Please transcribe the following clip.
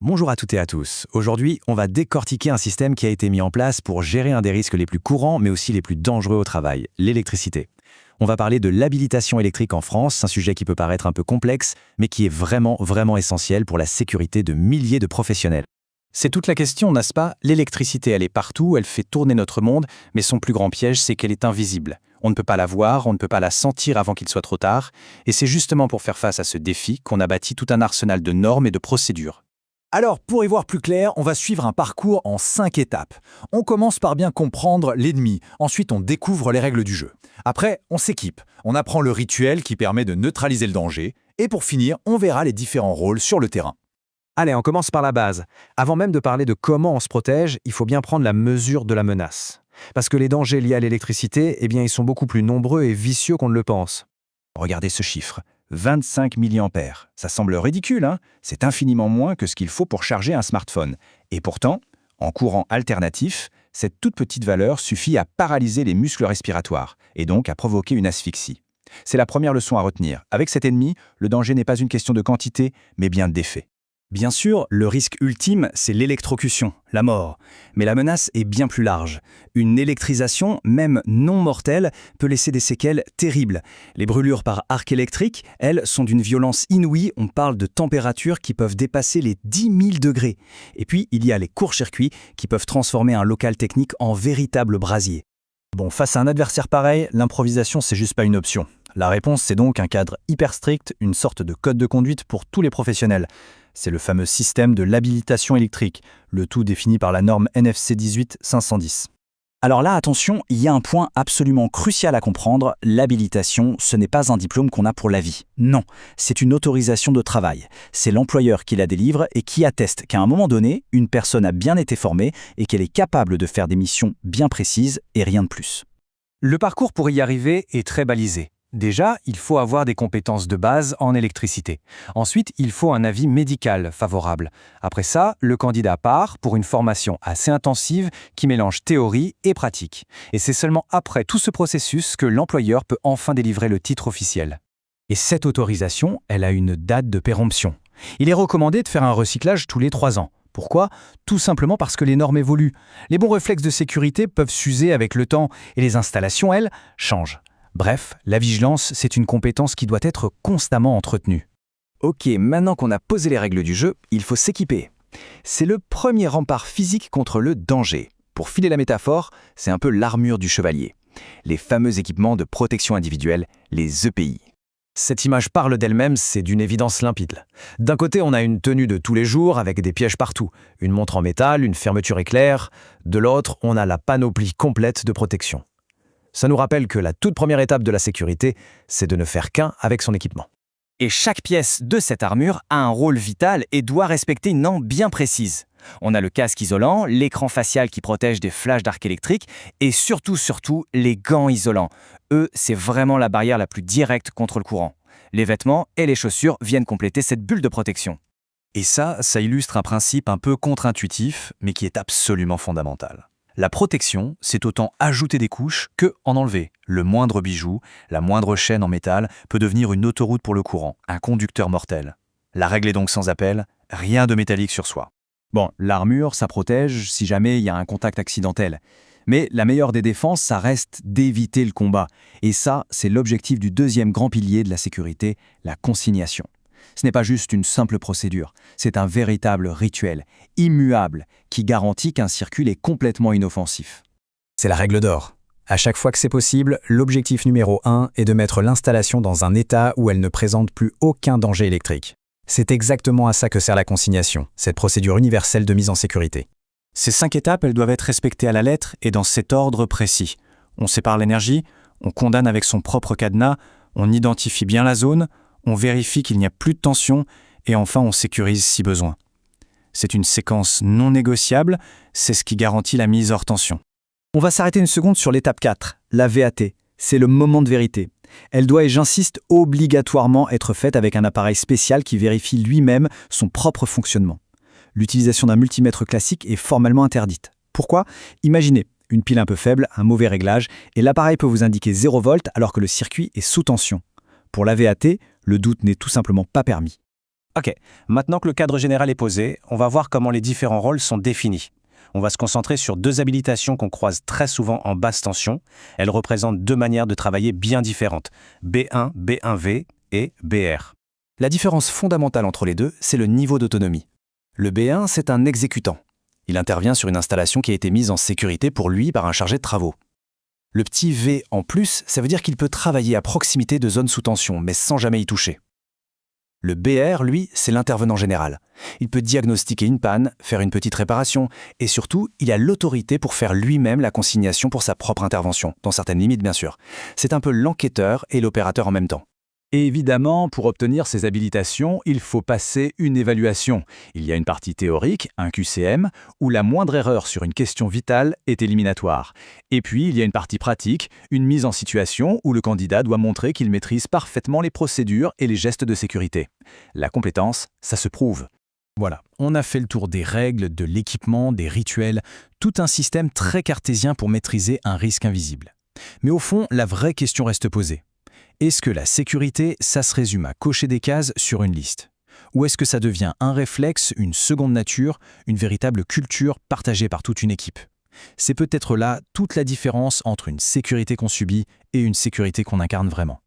Bonjour à toutes et à tous. Aujourd'hui, on va décortiquer un système qui a été mis en place pour gérer un des risques les plus courants, mais aussi les plus dangereux au travail, l'électricité. On va parler de l'habilitation électrique en France, un sujet qui peut paraître un peu complexe, mais qui est vraiment essentiel pour la sécurité de milliers de professionnels. C'est toute la question, n'est-ce pas? L'électricité, elle est partout, elle fait tourner notre monde, mais son plus grand piège, c'est qu'elle est invisible. On ne peut pas la voir, on ne peut pas la sentir avant qu'il soit trop tard, et c'est justement pour faire face à ce défi qu'on a bâti tout un arsenal de normes et de procédures. Alors, pour y voir plus clair, on va suivre un parcours en 5 étapes. On commence par bien comprendre l'ennemi, ensuite on découvre les règles du jeu. Après, on s'équipe, on apprend le rituel qui permet de neutraliser le danger, et pour finir, on verra les différents rôles sur le terrain. Allez, on commence par la base. Avant même de parler de comment on se protège, il faut bien prendre la mesure de la menace. Parce que les dangers liés à l'électricité, ils sont beaucoup plus nombreux et vicieux qu'on ne le pense. Regardez ce chiffre, 25 mA. Ça semble ridicule, hein? C'est infiniment moins que ce qu'il faut pour charger un smartphone. Et pourtant, en courant alternatif, cette toute petite valeur suffit à paralyser les muscles respiratoires et donc à provoquer une asphyxie. C'est la première leçon à retenir. Avec cet ennemi, le danger n'est pas une question de quantité, mais bien d'effet. Bien sûr, le risque ultime, c'est l'électrocution, la mort. Mais la menace est bien plus large. Une électrisation, même non mortelle, peut laisser des séquelles terribles. Les brûlures par arc électrique, elles, sont d'une violence inouïe. On parle de températures qui peuvent dépasser les 10 000 degrés. Et puis, il y a les courts-circuits qui peuvent transformer un local technique en véritable brasier. Bon, face à un adversaire pareil, l'improvisation, c'est juste pas une option. La réponse, c'est donc un cadre hyper strict, une sorte de code de conduite pour tous les professionnels. C'est le fameux système de l'habilitation électrique, le tout défini par la norme NFC 18510. Alors là, attention, il y a un point absolument crucial à comprendre. L'habilitation, ce n'est pas un diplôme qu'on a pour la vie. Non, c'est une autorisation de travail. C'est l'employeur qui la délivre et qui atteste qu'à un moment donné, une personne a bien été formée et qu'elle est capable de faire des missions bien précises et rien de plus. Le parcours pour y arriver est très balisé. Déjà, il faut avoir des compétences de base en électricité. Ensuite, il faut un avis médical favorable. Après ça, le candidat part pour une formation assez intensive qui mélange théorie et pratique. Et c'est seulement après tout ce processus que l'employeur peut enfin délivrer le titre officiel. Et cette autorisation, elle a une date de péremption. Il est recommandé de faire un recyclage tous les 3 ans. Pourquoi? Tout simplement parce que les normes évoluent. Les bons réflexes de sécurité peuvent s'user avec le temps et les installations, elles, changent. Bref, la vigilance, c'est une compétence qui doit être constamment entretenue. Ok, maintenant qu'on a posé les règles du jeu, il faut s'équiper. C'est le premier rempart physique contre le danger. Pour filer la métaphore, c'est un peu l'armure du chevalier. Les fameux équipements de protection individuelle, les EPI. Cette image parle d'elle-même, c'est d'une évidence limpide. D'un côté, on a une tenue de tous les jours avec des pièges partout, une montre en métal, une fermeture éclair. De l'autre, on a la panoplie complète de protection. Ça nous rappelle que la toute première étape de la sécurité, c'est de ne faire qu'un avec son équipement. Et chaque pièce de cette armure a un rôle vital et doit respecter une norme bien précise. On a le casque isolant, l'écran facial qui protège des flashs d'arc électrique et surtout, les gants isolants. Eux, c'est vraiment la barrière la plus directe contre le courant. Les vêtements et les chaussures viennent compléter cette bulle de protection. Et ça illustre un principe un peu contre-intuitif, mais qui est absolument fondamental. La protection, c'est autant ajouter des couches que en enlever. Le moindre bijou, la moindre chaîne en métal peut devenir une autoroute pour le courant, un conducteur mortel. La règle est donc sans appel, rien de métallique sur soi. Bon, l'armure, ça protège si jamais il y a un contact accidentel. Mais la meilleure des défenses, ça reste d'éviter le combat. Et ça, c'est l'objectif du deuxième grand pilier de la sécurité, la consignation. Ce n'est pas juste une simple procédure, c'est un véritable rituel, immuable, qui garantit qu'un circuit est complètement inoffensif. C'est la règle d'or. À chaque fois que c'est possible, l'objectif numéro 1 est de mettre l'installation dans un état où elle ne présente plus aucun danger électrique. C'est exactement à ça que sert la consignation, cette procédure universelle de mise en sécurité. Ces 5 étapes, elles doivent être respectées à la lettre et dans cet ordre précis. On sépare l'énergie, on condamne avec son propre cadenas, on identifie bien la zone, on vérifie qu'il n'y a plus de tension et enfin on sécurise si besoin. C'est une séquence non négociable, c'est ce qui garantit la mise hors tension. On va s'arrêter une seconde sur l'étape 4, la VAT. C'est le moment de vérité. Elle doit, et j'insiste, obligatoirement être faite avec un appareil spécial qui vérifie lui-même son propre fonctionnement. L'utilisation d'un multimètre classique est formellement interdite. Pourquoi? Imaginez, une pile un peu faible, un mauvais réglage, et l'appareil peut vous indiquer 0 volt alors que le circuit est sous tension. Pour la VAT, le doute n'est tout simplement pas permis. Ok, maintenant que le cadre général est posé, on va voir comment les différents rôles sont définis. On va se concentrer sur deux habilitations qu'on croise très souvent en basse tension. Elles représentent deux manières de travailler bien différentes, B1, B1V et BR. La différence fondamentale entre les deux, c'est le niveau d'autonomie. Le B1, c'est un exécutant. Il intervient sur une installation qui a été mise en sécurité pour lui par un chargé de travaux. Le petit V en plus, ça veut dire qu'il peut travailler à proximité de zones sous tension, mais sans jamais y toucher. Le BR, lui, c'est l'intervenant général. Il peut diagnostiquer une panne, faire une petite réparation, et surtout, il a l'autorité pour faire lui-même la consignation pour sa propre intervention, dans certaines limites bien sûr. C'est un peu l'enquêteur et l'opérateur en même temps. Et évidemment, pour obtenir ces habilitations, il faut passer une évaluation. Il y a une partie théorique, un QCM, où la moindre erreur sur une question vitale est éliminatoire. Et puis, il y a une partie pratique, une mise en situation où le candidat doit montrer qu'il maîtrise parfaitement les procédures et les gestes de sécurité. La compétence, ça se prouve. Voilà, on a fait le tour des règles, de l'équipement, des rituels, tout un système très cartésien pour maîtriser un risque invisible. Mais au fond, la vraie question reste posée. Est-ce que la sécurité, ça se résume à cocher des cases sur une liste? Ou est-ce que ça devient un réflexe, une seconde nature, une véritable culture partagée par toute une équipe? C'est peut-être là toute la différence entre une sécurité qu'on subit et une sécurité qu'on incarne vraiment.